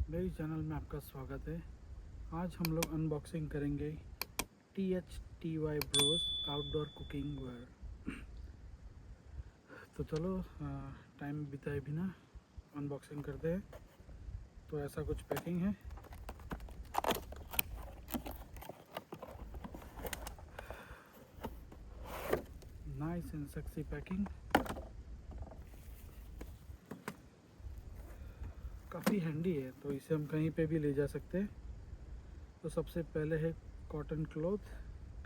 मेरी चैनल में आपका स्वागत है। आज हम लोग अनबॉक्सिंग करेंगे THTY bros outdoor cooking ware. तो चलो टाइम बिताए बिना अनबॉक्सिंग करते हैं। तो ऐसा कुछ पैकिंग है। नाइस एंड सेक्सी पैकिंग, काफ़ी हैंडी है, तो इसे हम कहीं पे भी ले जा सकते हैं। तो सबसे पहले है कॉटन क्लॉथ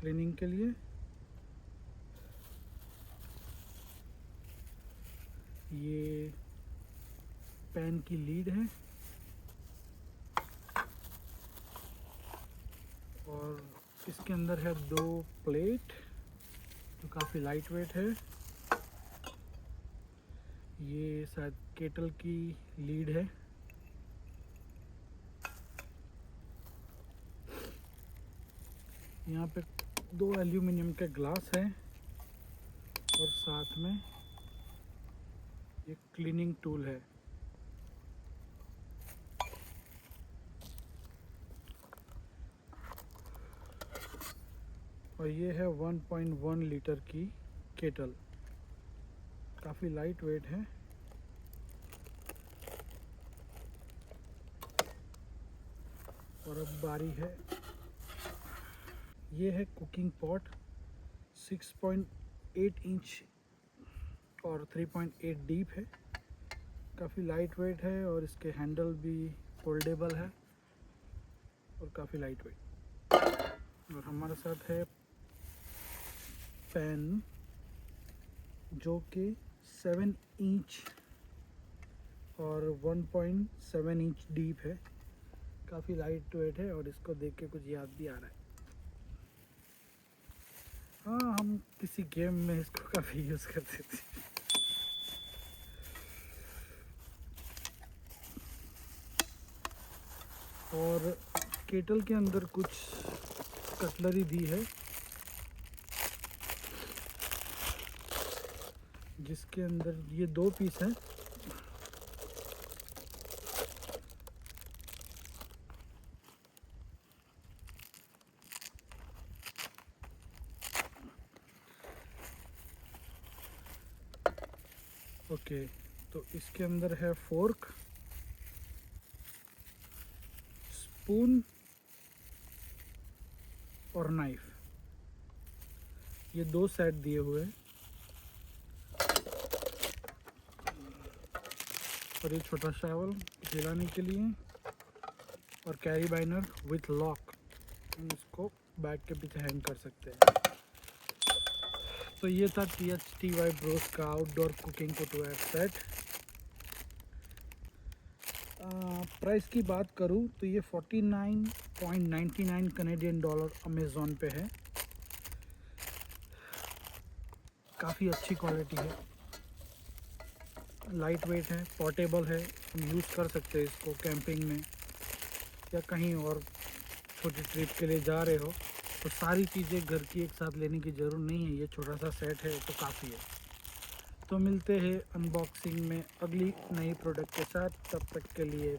क्लीनिंग के लिए। ये पैन की लीड है और इसके अंदर है 2 प्लेट जो काफ़ी लाइट वेट है। ये शायद केटल की लीड है। यहाँ पे 2 एल्यूमिनियम के ग्लास है और साथ में एक क्लीनिंग टूल है। और ये है 1.1 लीटर की केटल, काफ़ी लाइट वेट है। और अब बारी है, ये है कुकिंग पॉट 6.8 इंच और 3.8 डीप है। काफ़ी लाइट वेट है और इसके हैंडल भी फोल्डेबल है और काफ़ी लाइट वेट। और हमारे साथ है पैन जो कि 7 इंच और 1.7 इंच डीप है। काफ़ी लाइट वेट है और इसको देख के कुछ याद भी आ रहा है। हाँ, हम किसी गेम में इसको काफ़ी यूज़ करते थे। और केटल के अंदर कुछ कटलरी दी है जिसके अंदर ये 2 पीस हैं। ओके, तो इसके अंदर है फोर्क, स्पून और नाइफ। ये 2 सेट दिए हुए हैं। और ये छोटा शावल हिलाने के लिए और कैरी बाइनर विथ लॉक, हम इसको बैग के पीछे हैंग कर सकते हैं। तो ये था THTY ब्रोस का outdoor cooking footwear set. Price की बात करूँ तो ये 49.99 कनेडियन डॉलर अमेज़ॉन पे है। काफ़ी अच्छी क्वालिटी है, लाइट वेट है, पोर्टेबल है। हम यूज़ कर सकते हैं इसको कैंपिंग में या कहीं और छोटी ट्रिप के लिए जा रहे हो तो सारी चीज़ें घर की एक साथ लेने की ज़रूरत नहीं है। ये छोटा सा सेट है तो काफ़ी है। तो मिलते हैं अनबॉक्सिंग में अगली नई प्रोडक्ट के साथ। तब तक के लिए